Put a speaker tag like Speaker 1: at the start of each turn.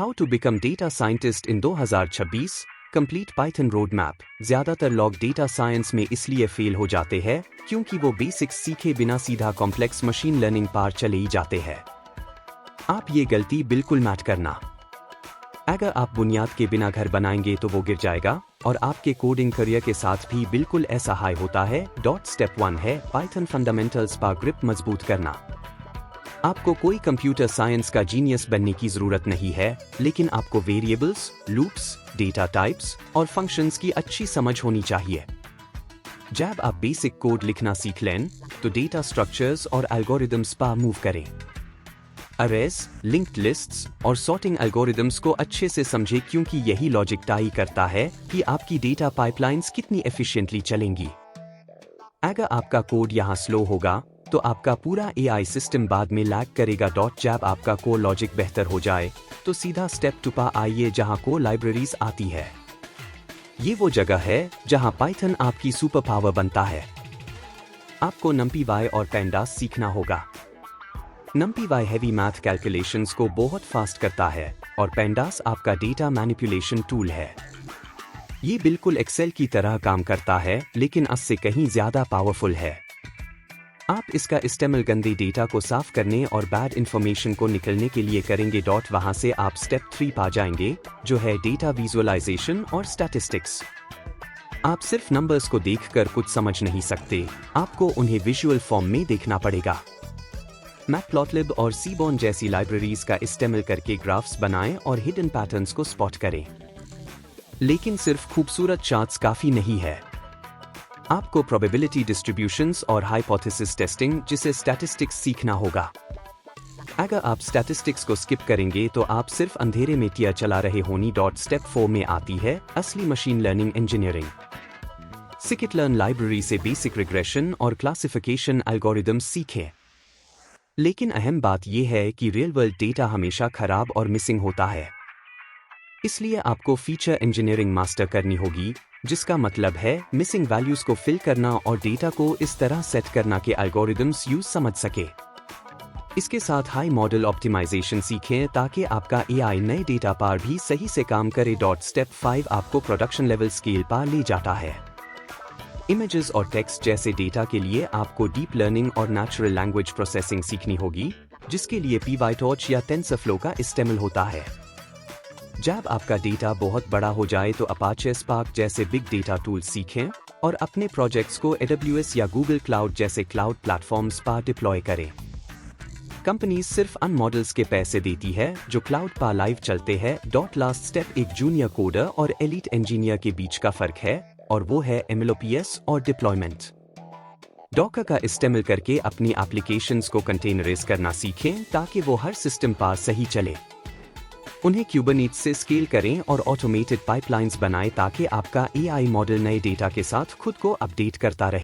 Speaker 1: How to become data scientist in 2026 complete Python road map. ज्यादातर लोग data science में इसलिए फेल हो जाते हैं क्योंकि वो बेसिक्स सीखे बिना सीधा कॉम्प्लेक्स मशीन लर्निंग पार चले ही जाते हैं। आप ये गलती बिल्कुल मत करना। अगर आप बुनियाद के बिना घर बनाएंगे तो वो गिर जाएगा और आपके कोडिंग करियर के साथ भी बिल्कुल ऐसा हाई होता है। स्टेप 1 है पाइथन फंडामेंटल्स पर ग्रिप मजबूत करना। आपको कोई कंप्यूटर साइंस का जीनियस बनने की जरूरत नहीं है, लेकिन आपको वेरिएबल्स, लूप्स, डेटा टाइप्स और फंक्शंस की अच्छी समझ होनी चाहिए। जब आप बेसिक कोड लिखना सीख लें तो डेटा स्ट्रक्चर्स और एल्गोरिदम्स पर मूव करें। अरेज, लिंक्ड लिस्ट्स और सॉर्टिंग एल्गोरिदम्स को अच्छे से समझें क्योंकि यही लॉजिक तय करता है कि आपकी डेटा पाइपलाइंस कितनी एफिशिएंटली चलेंगी। अगर आपका कोड यहाँ स्लो होगा तो आपका पूरा एआई सिस्टम बाद में लैग करेगा। जब आपका कोर लॉजिक बेहतर हो जाए तो सीधा स्टेप 2 पर आइए जहाँ कोर लाइब्रेरीज आती है। ये वो जगह है जहाँ पाइथन आपकी सुपर पावर बनता है। आपको NumPy और Pandas सीखना होगा। NumPy हैवी मैथ कैलकुलेशंस को बहुत फास्ट करता है और Pandas आपका डेटा मैनिपुलेशन टूल है। ये बिल्कुल एक्सेल की तरह काम करता है, लेकिन इससे कहीं ज्यादा पावरफुल है। आप इसका इस्तेमाल गंदे डेटा को साफ करने और बैड इंफॉर्मेशन को निकलने के लिए करेंगे। वहां से आप स्टेप 3 पा जाएंगे, जो है डेटा विजुअलाइजेशन और स्टैटिस्टिक्स। आप सिर्फ नंबर्स को देखकर कुछ समझ नहीं सकते, आपको उन्हें विजुअल फॉर्म में देखना पड़ेगा। मैटप्लॉटलिब और सीबॉर्न जैसी लाइब्रेरीज का इस्तेमाल करके ग्राफ्स बनाएं और हिडन पैटर्न्स को स्पॉट करें। लेकिन सिर्फ खूबसूरत चार्ट्स काफी नहीं है। आपको प्रोबेबिलिटी डिस्ट्रीब्यूशंस और हाइपोथेसिस टेस्टिंग जिसे स्टैटिस्टिक्स सीखना होगा। अगर आप स्टैटिस्टिक्स को स्किप करेंगे तो आप सिर्फ अंधेरे में टिया चला रहे होनी। स्टेप 4 में आती है असली machine learning engineering. Skit-learn library से बेसिक रिग्रेशन और क्लासिफिकेशन एल्गोरिदम्स सीखें। लेकिन अहम बात यह है कि रियल वर्ल्ड डेटा हमेशा खराब और मिसिंग होता है। इसलिए आपको फीचर इंजीनियरिंग मास्टर करनी होगी, जिसका मतलब है मिसिंग वैल्यूज को फिल करना और डेटा को इस तरह सेट करना कि एल्गोरिदम्स यूज समझ सके। इसके साथ हाई मॉडल ऑप्टिमाइजेशन सीखें ताकि आपका एआई नए डेटा पर भी सही से काम करे। स्टेप 5 आपको प्रोडक्शन लेवल स्केल पर ले जाता है। इमेजेस और टेक्स्ट जैसे डेटा के लिए आपको डीप लर्निंग और नेचुरल लैंग्वेज प्रोसेसिंग सीखनी होगी, जिसके लिए PyTorch या TensorFlow का इस्तेमाल होता है। जब आपका डेटा बहुत बड़ा हो जाए तो अपाचे स्पार्क जैसे बिग डेटा टूल्स सीखें और अपने प्रोजेक्ट्स को AWS या Google क्लाउड जैसे क्लाउड प्लेटफॉर्म्स पर डिप्लॉय करें। कंपनीज सिर्फ उन मॉडल्स के पैसे देती है जो क्लाउड पर लाइव चलते हैं। लास्ट स्टेप एक जूनियर कोडर और एलीट इंजीनियर के बीच का फर्क है, और वो है MLOps और डिप्लॉयमेंट। डॉकर का इस्तेमाल करके अपनी एप्लीकेशंस को कंटेनराइज करना सीखें ताकि वो हर सिस्टम पर सही चले। उन्हें क्यूबरनेट्स से स्केल करें और ऑटोमेटेड पाइपलाइंस बनाएं ताकि आपका एआई मॉडल नए डेटा के साथ खुद को अपडेट करता रहे।